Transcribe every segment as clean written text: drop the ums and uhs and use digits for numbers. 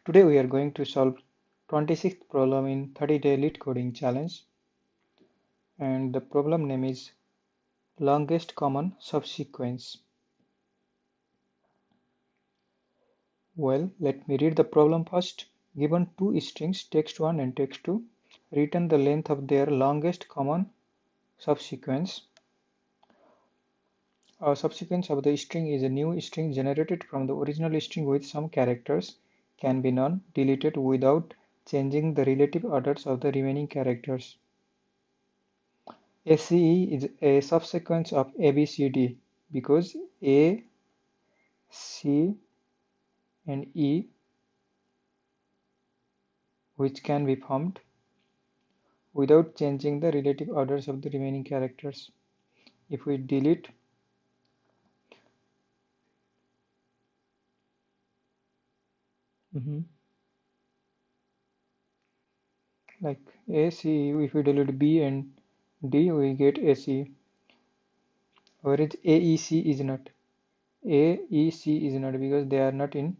Today we are going to solve 26th problem in 30-day lead coding challenge, and the problem name is longest common subsequence. Well, let me read the problem first. Given two strings text1 and text2, return the length of their longest common subsequence. A subsequence of the string is a new string generated from the original string with some characters, can be non-deleted without changing the relative orders of the remaining characters. ACE is a subsequence of abcde because A, C, and E, which can be formed without changing the relative orders of the remaining characters. If we delete like ACE, if we delete B and D, we get ACE, whereas AEC is not. AEC is not because they are not in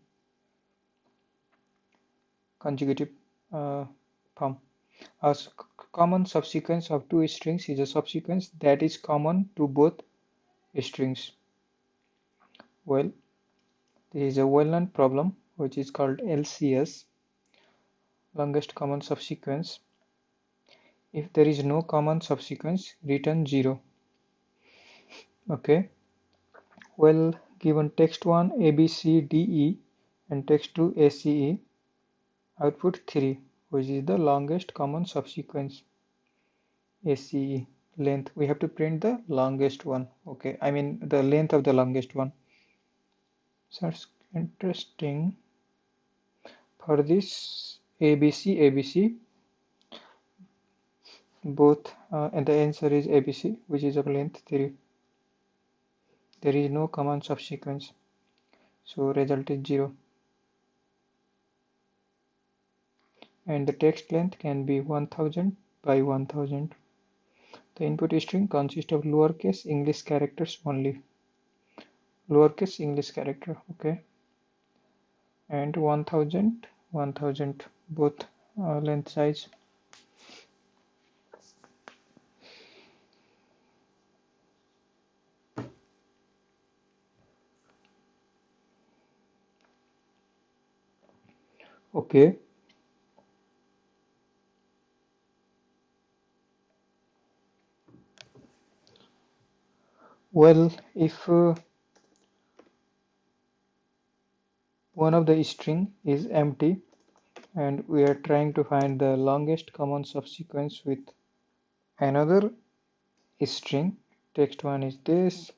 conjugative form. A common subsequence of two strings is a subsequence that is common to both strings. Well, this is a well-known problem which is called LCS, longest common subsequence. If there is no common subsequence, return 0. Okay. Well, given text1 ABCDE and text2 ACE, output 3, which is the longest common subsequence. ACE length, we have to print the longest one. Okay, I mean the length of the longest one. So it's interesting. For this ABC, both and the answer is ABC, which is of length 3. There is no common subsequence, so result is 0. And the text length can be 1000 by 1000. The input string consists of lowercase English characters only. Lowercase English character, okay. And 1000, 1000, both length size. Okay. Well, if one of the string is empty and we are trying to find the longest common subsequence with another string, text1 is this,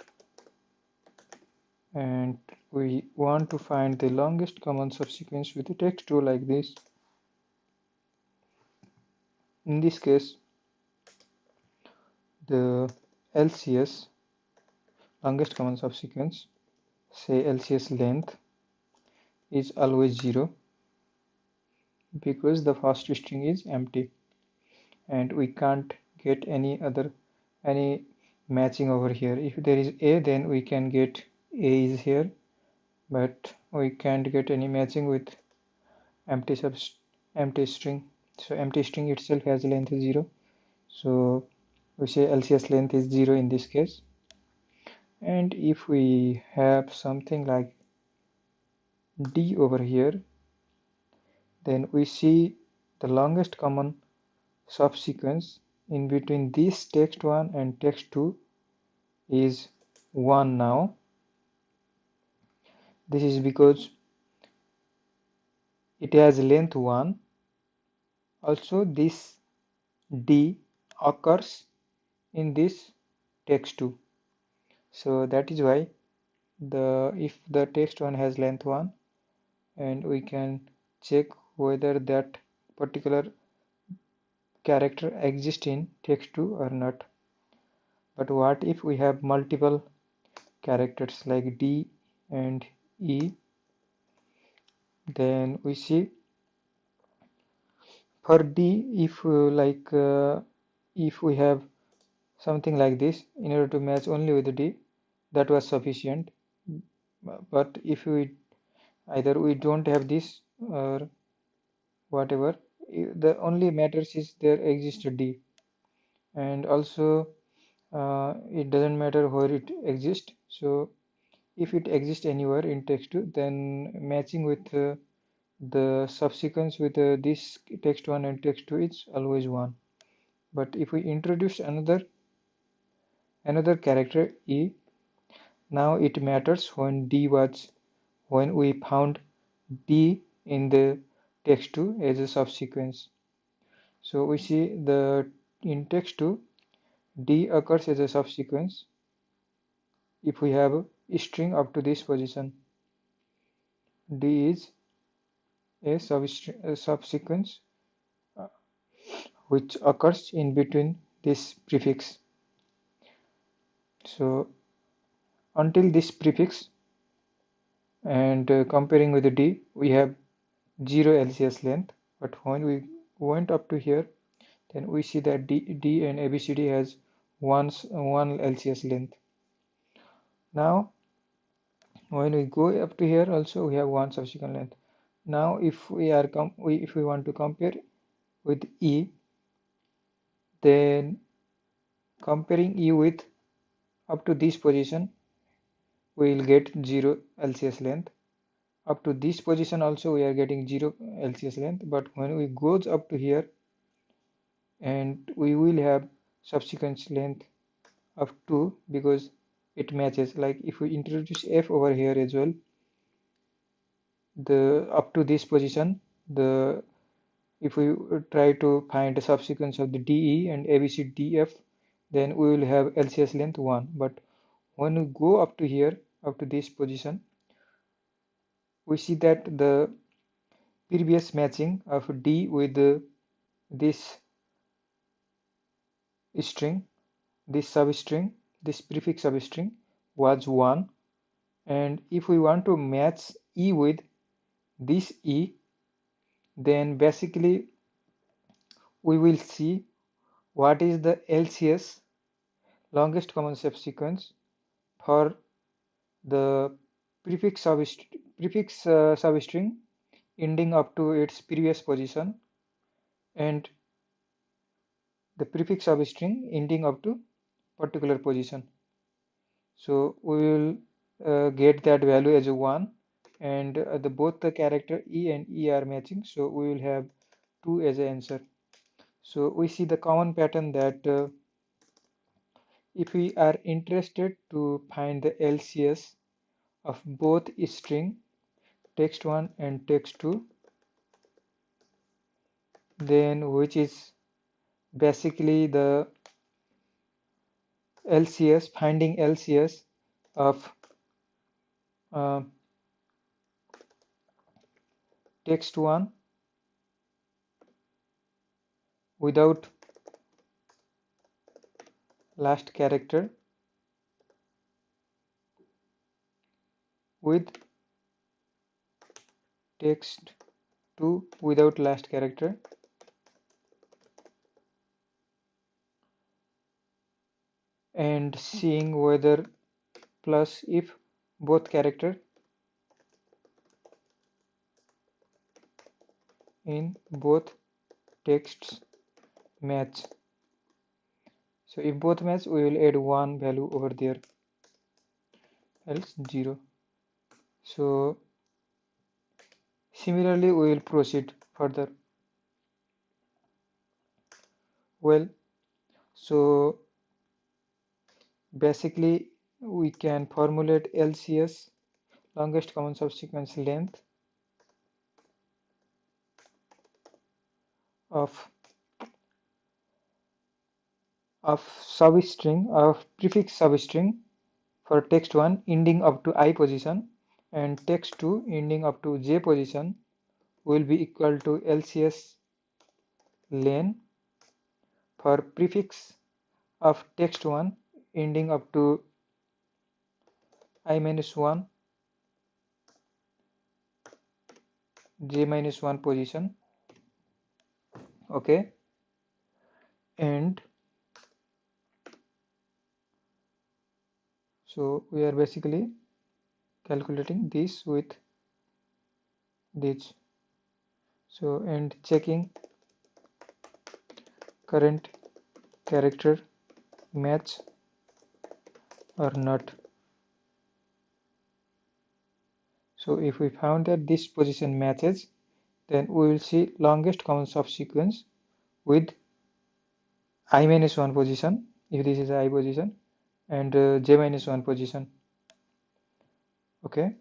and we want to find the longest common subsequence with the text2 like this. In this case, the LCS, longest common subsequence, say LCS length, is always 0 because the first string is empty and we can't get any matching over here. If there is A, then we can get A is here, but we can't get any matching with empty string. So empty string itself has length 0, so we say LCS length is 0 in this case. And if we have something like D over here, then we see the longest common subsequence in between this text1 and text2 is 1 now. This is because it has length 1. Also, this D occurs in this text2. So that is why if the text1 has length 1, and we can check whether that particular character exists in text2 or not. But what if we have multiple characters like D and E? Then we see for D, if if we have something like this, in order to match only with D, that was sufficient. But if we either we don't have this or whatever. The only matters is there exists a D, and also it doesn't matter where it exists. So if it exists anywhere in text2, then matching with the subsequence with this text1 and text2 is always 1. But if we introduce another character E, now it matters when we found D in the text2 as a subsequence. So we see in text2 D occurs as a subsequence if we have a string up to this position. D is a subsequence uh, which occurs in between this prefix. So until this prefix, and comparing with the D, we have 0 LCS length. But when we went up to here, then we see that D and ABCD has one LCS length. Now when we go up to here also, we have one subsequent length. Now if we want to compare with E, then comparing E with up to this position, we will get 0 LCS length. Up to this position also we are getting 0 LCS length, but when we goes up to here, and we will have subsequent length of 2 because it matches. Like if we introduce F over here as well, the up to this position, the if we try to find a subsequence of the DE and ABCDF, then we will have LCS length 1. But when we go up to here, up to this position, we see that the previous matching of D with this string, this substring, this prefix substring was 1. And if we want to match E with this E, then basically we will see what is the LCS, longest common subsequence, for the prefix substring ending up to its previous position, and the prefix substring ending up to particular position. So we will get that value as a 1, and both the character E and E are matching, so we will have 2 as an answer. So we see the common pattern that if we are interested to find the LCS of both string text1 and text2, then which is basically the LCS, finding LCS of uh, text1 without last character with text2 without last character, and seeing whether plus if both character in both texts match. So if both match, we will add 1 value over there, else 0. So similarly we will proceed further. Well, so basically we can formulate LCS, longest common subsequence length, of prefix substring for text1 ending up to I position and text2 ending up to J position will be equal to LCS len for prefix of text1 ending up to I minus 1 J minus 1 position. Okay, and so we are basically calculating this with this. So, and checking current character match or not. So if we found that this position matches, then we will see longest common subsequence with I minus 1 position, if this is I position, and j minus 1 position. Okay.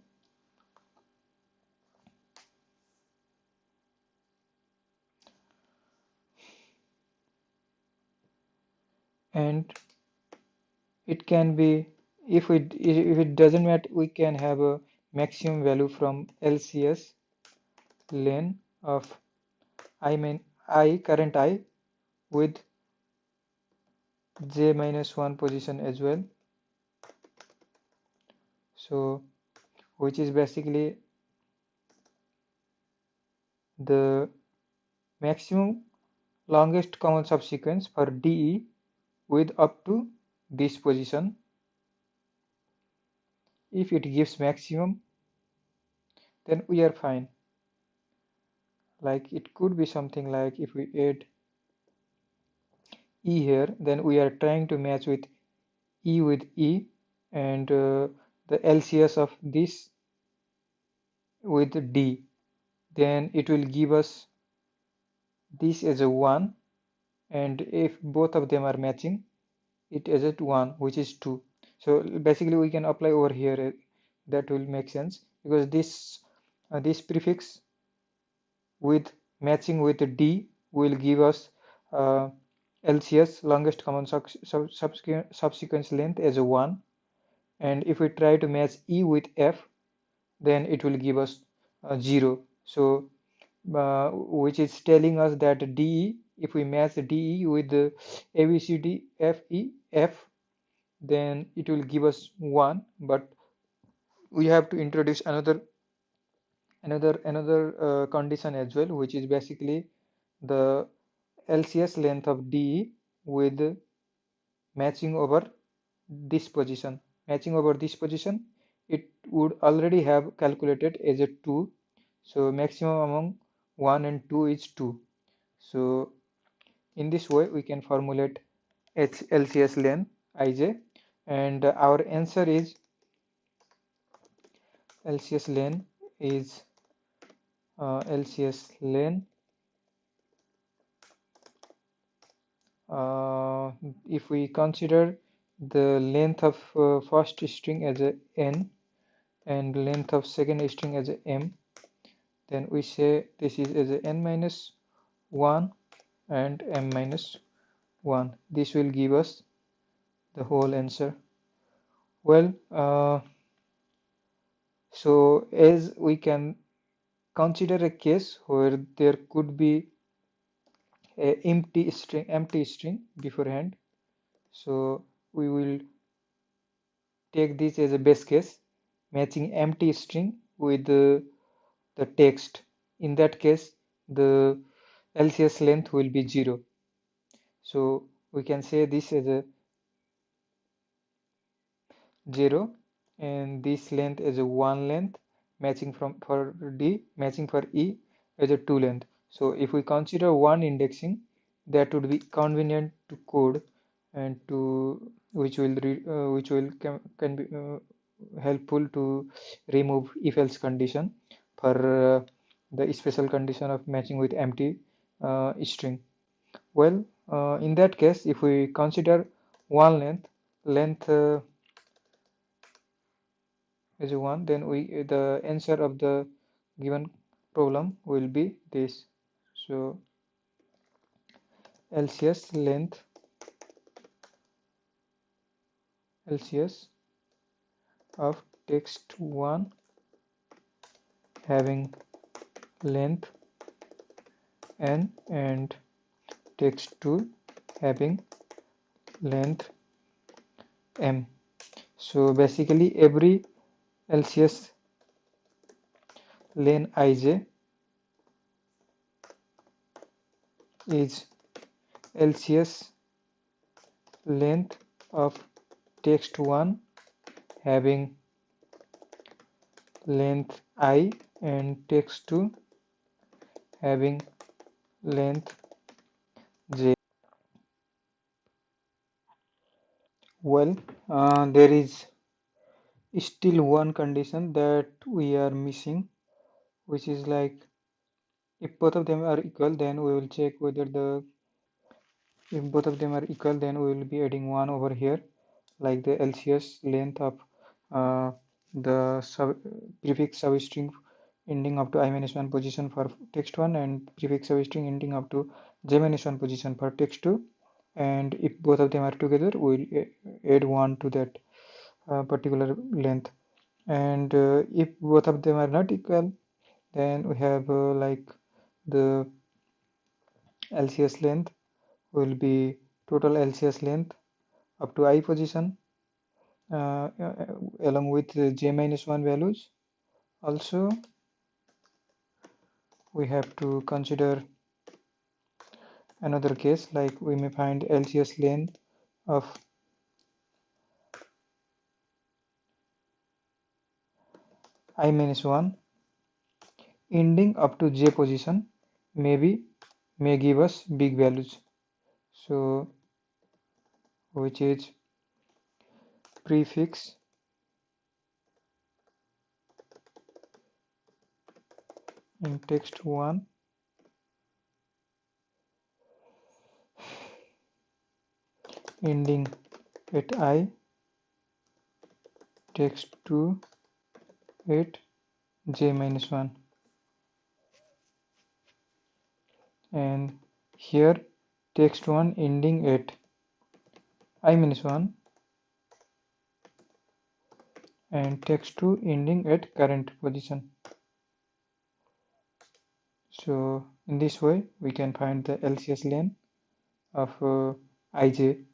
And it can be, if it doesn't match, we can have a maximum value from LCS len of current I with j minus 1 position as well. So which is basically the maximum longest common subsequence for DE with up to this position. If it gives maximum, then we are fine. Like it could be something like if we add E here, then we are trying to match with E, and the LCS of this with D. Then it will give us this as a 1, and if both of them are matching, it is at 1, which is 2. So basically we can apply over here. That will make sense because this prefix with matching with D will give us LCS longest common subsequence length as a 1, and if we try to match E with F, then it will give us 0. So which is telling us that DE, if we match DE with the ABCD F, then it will give us 1, but we have to introduce another condition as well, which is basically the LCS length of DE with matching over this position. Matching over this position, it would already have calculated as a 2. So maximum among 1 and 2 is 2. So in this way, we can formulate LCS len ij, and our answer is LCS len is LCS len if we consider the length of first string as a n and length of second string as a m, then we say this is as a n minus 1 and m minus 1. This will give us the whole answer. Well, so as we can consider a case where there could be a empty string beforehand, so we will take this as a base case, matching empty string with the text. In that case, the LCS length will be 0. So we can say this as a 0, and this length is a 1 length, matching for D, matching for E as a 2 length. So if we consider 1 indexing, that would be convenient to code, and to which will can be helpful to remove if else condition for the special condition of matching with empty string. Well, in that case, if we consider 1 length is 1, then the answer of the given problem will be this. So LCS length, LCS of text1 having length n and text2 having length m. So basically every LCS len ij is LCS length of text1 having length I and text2 having length j. Well, there is still one condition that we are missing, which is like if both of them are equal, then we will check whether the if both of them are equal, then we will be adding 1 over here, like the LCS length of uh, the prefix substring ending up to I-1 position for text 1 and prefix substring ending up to J-1 position for text 2. And if both of them are together, we will add 1 to that particular length. And if both of them are not equal, then we have like the LCS length will be total LCS length up to I position along with j-1 values. Also, we have to consider another case, like we may find LCS length of I-1 ending up to j position may give us big values. So, which is prefix in text 1 ending at I, text 2 at j-1, and here text 1 ending at I-1 and text 2 ending at current position. So in this way we can find the LCS length of ij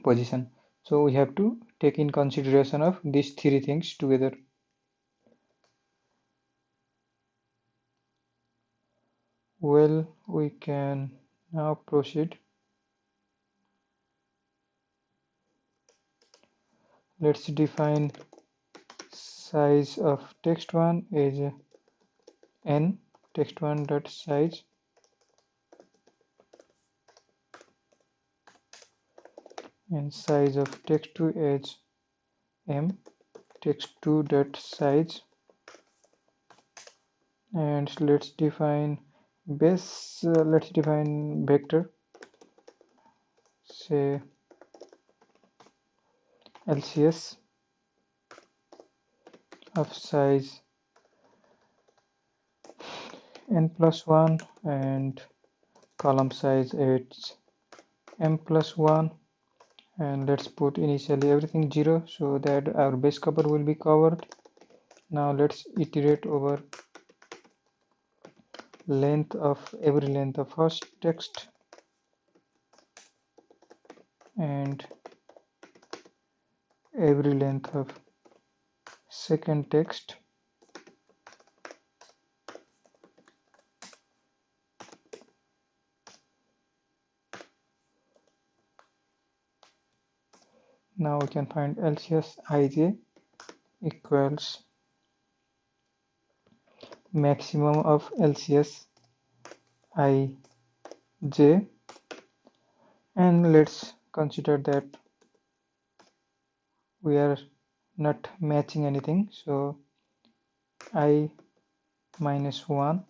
position. So we have to take in consideration of these three things together. Well, we can now proceed. Let's define size of text1 as n, text1 dot size, and size of text2 as m, text2 dot size, and let's define vector, say LCS of size n plus 1 and column size at m plus 1, and let's put initially everything 0 so that our base cover will be covered. Now let's iterate over every length of first text and every length of second text. Now we can find LCS ij equals maximum of LCS ij, and let's consider that we are not matching anything, so I minus 1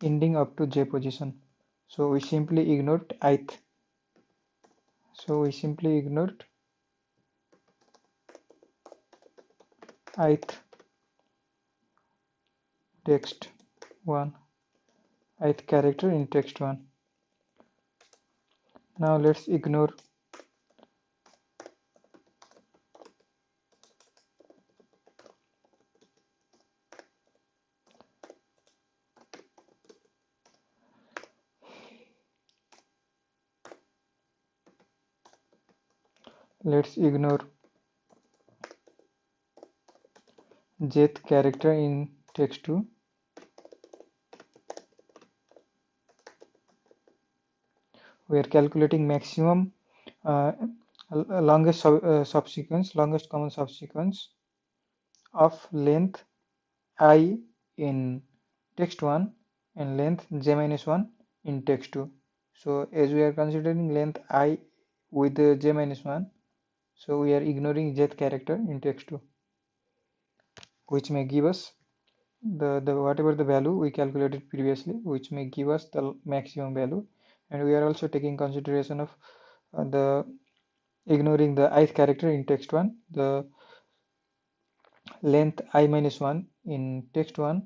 ending up to j position. So we simply ignored ith. So we simply ignored ith text 1, ith character in text 1. Now let's ignore jth character in text 2. We are calculating maximum longest common subsequence of length I in text 1 and length j minus 1 in text2. So as we are considering length I with j minus 1, so we are ignoring jth character in text2, which may give us the whatever the value we calculated previously, which may give us the maximum value. And we are also taking consideration of the ignoring the ith character in text1, the length I minus 1 in text1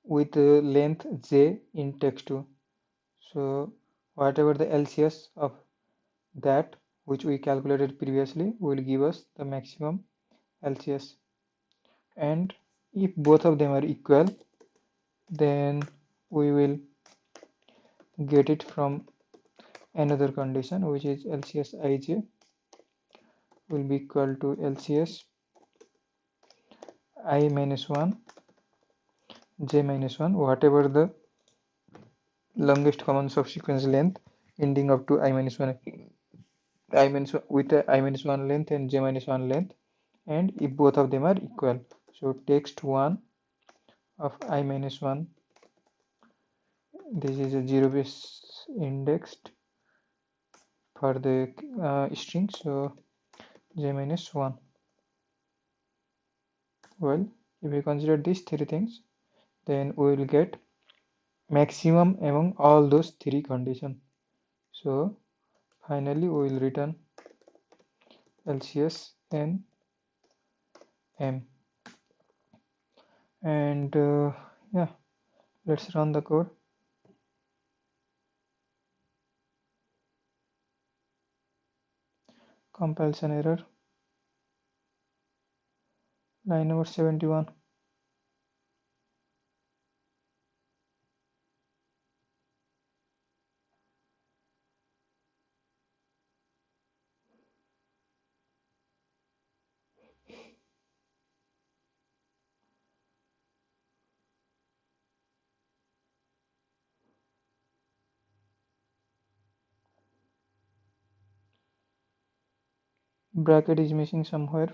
with length j in text2. So whatever the LCS of that which we calculated previously will give us the maximum LCS. And if both of them are equal, then we will get it from another condition, which is LCS ij will be equal to LCS I minus 1 j minus 1, whatever the longest common subsequence length ending up to I minus 1, I minus 1 with a I minus 1 length and j minus 1 length, and if both of them are equal. So text 1 of I minus 1, this is a zero base indexed for the string, so j minus 1. Well, if we consider these three things, then we will get maximum among all those three conditions. So finally we will return LCS and M. And yeah, let's run the code. Compilation error, line number 71. Bracket is missing somewhere.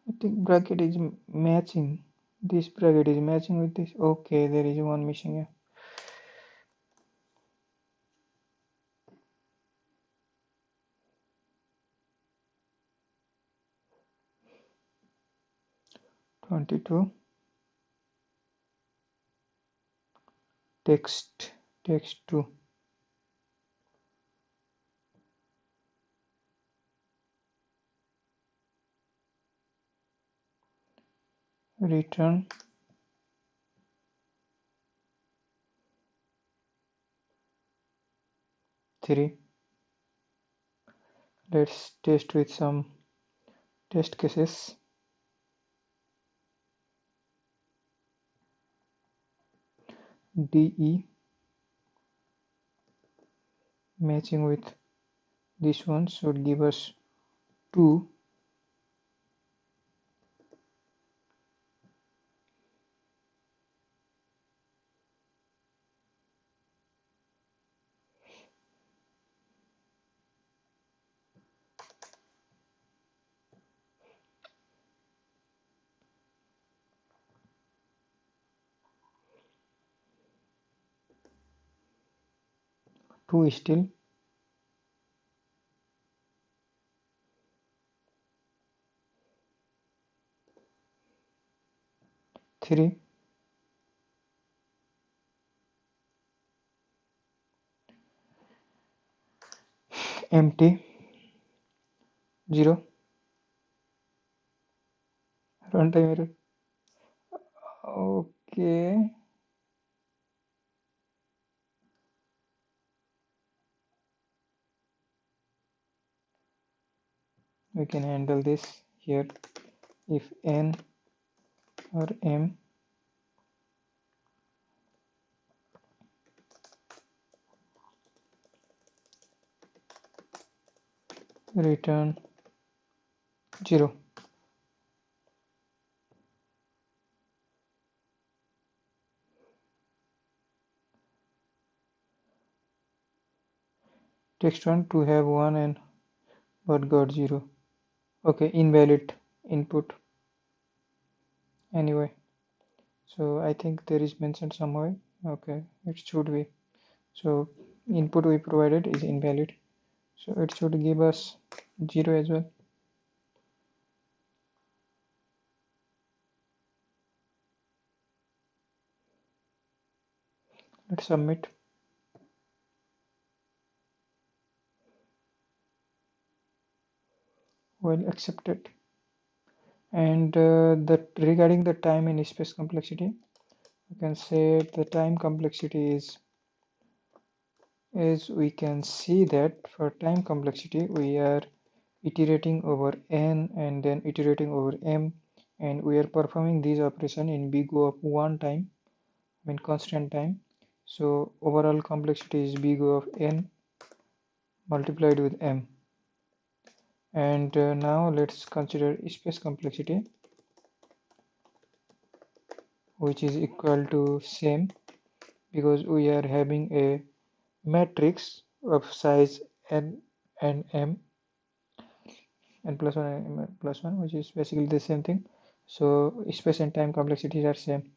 I think bracket is matching. This bracket is matching with this. Okay, there is one missing here. .22 text2 return three. Let's test with some test cases. DE matching with this one should give us 2. Two still. 3. Empty. 0. Runtime error. Okay. We can handle this here. If n or m return 0. text1 to have 1 and but got 0. Okay, invalid input. Anyway, so I think there is mentioned somewhere. Okay, it should be. So input we provided is invalid. So it should give us 0 as well. Let's submit. Well, accepted. And regarding the time and space complexity, you can say the time complexity is we can see that for time complexity we are iterating over n and then iterating over m, and we are performing this operation in big O of one time, I mean constant time. So overall complexity is big O of n multiplied with m. And now let's consider space complexity, which is equal to same, because we are having a matrix of size n and m, n plus 1 and m plus 1, which is basically the same thing. So space and time complexities are same,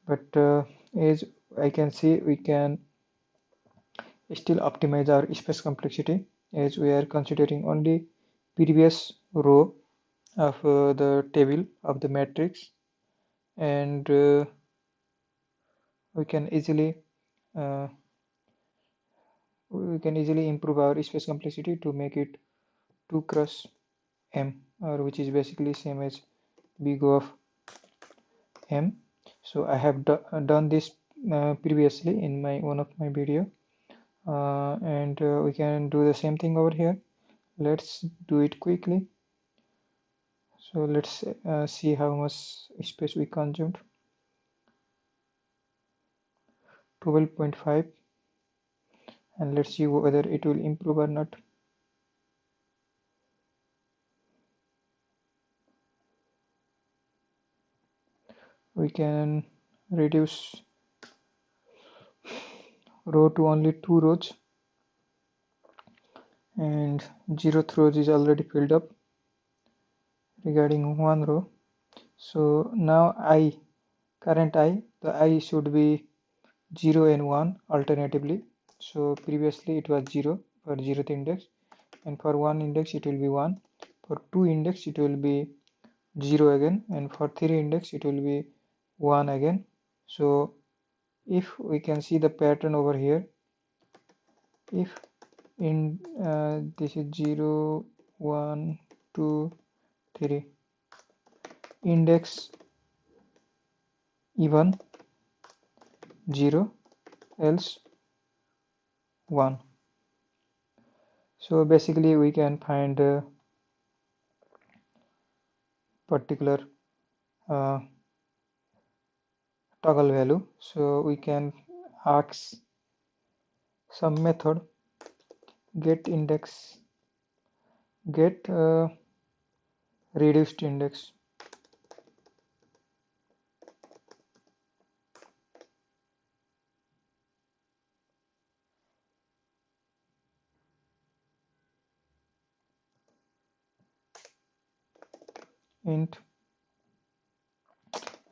but as I can see, we can still optimize our space complexity, as we are considering only previous row of the table of the matrix, and we can easily uh, improve our space complexity to make it 2 cross m, or which is basically same as big O of m. So I have done this previously in one of my video, and we can do the same thing over here. Let's do it quickly. So let's see how much space we consumed. 12.5, and let's see whether it will improve or not. We can reduce row to only 2 rows, and 0th rows is already filled up regarding 1 row. So now the I should be 0 and 1 alternatively. So previously it was 0 for 0th index, and for 1 index it will be 1, for 2 index it will be 0 again, and for 3 index it will be 1 again. So if we can see the pattern over here, if in this is 0 1 2 3, index even 0, else 1. So basically we can find a particular uh, toggle value. So we can ask some method get index, get reduced index, int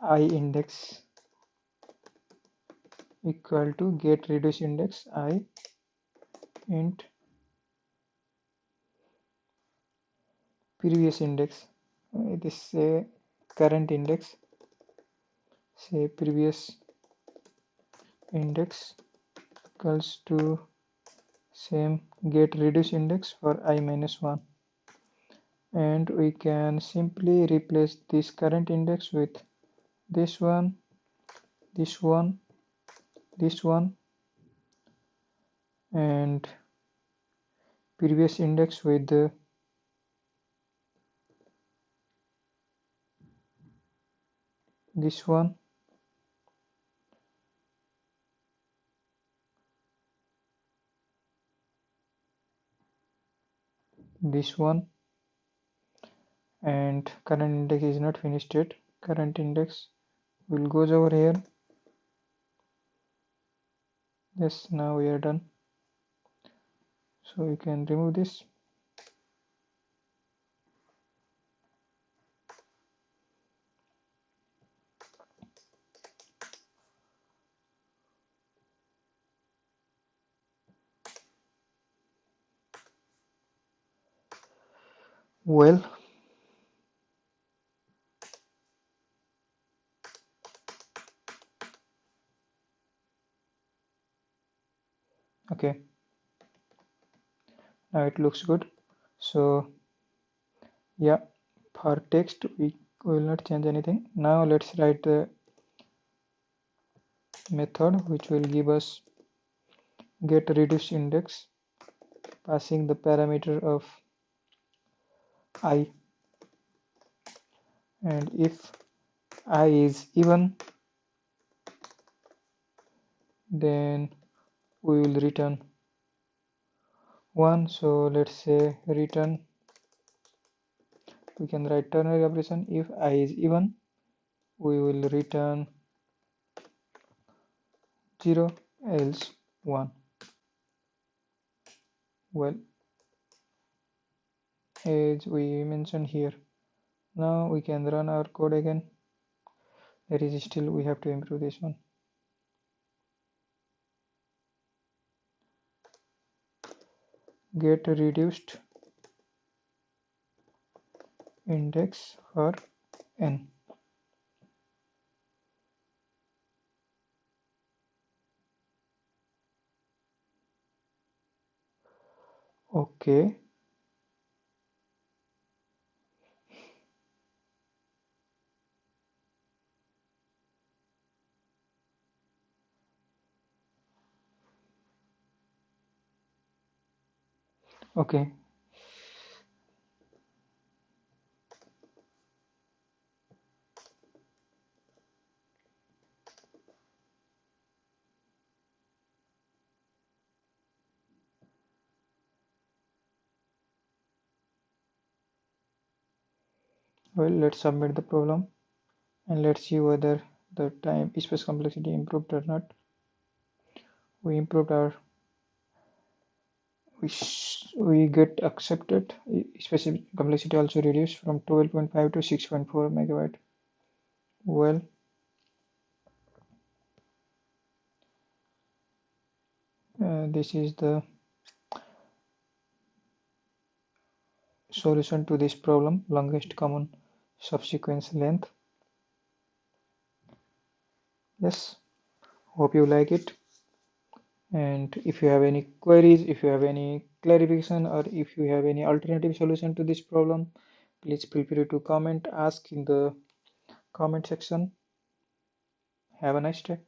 I index equal to get reduced index I int previous index. This say current index, say previous index equals to same get reduced index for I minus 1, and we can simply replace this current index with this one, this one, this one, and previous index with this one, this one, and current index is not finished yet. Current index will goes over here. Yes, now we are done. So you can remove this. Well, okay, now it looks good. So yeah, for text we will not change anything. Now let's write the method which will give us get reduced index, passing the parameter of I, and if I is even, then we will return 1. So let's say return, we can write ternary operation. If I is even, we will return 0, else 1. Well, as we mentioned here, now we can run our code again. There is still, we have to improve this one. Get reduced index for n. Okay, okay, well, let's submit the problem and let's see whether the time space complexity improved or not. We improved our, we get accepted. Space complexity also reduced from 12.5 to 6.4 megabyte. Well, this is the solution to this problem, longest common subsequence length. Yes, hope you like it. And if you have any queries, if you have any clarification, or if you have any alternative solution to this problem, please feel free to comment, ask in the comment section. Have a nice day.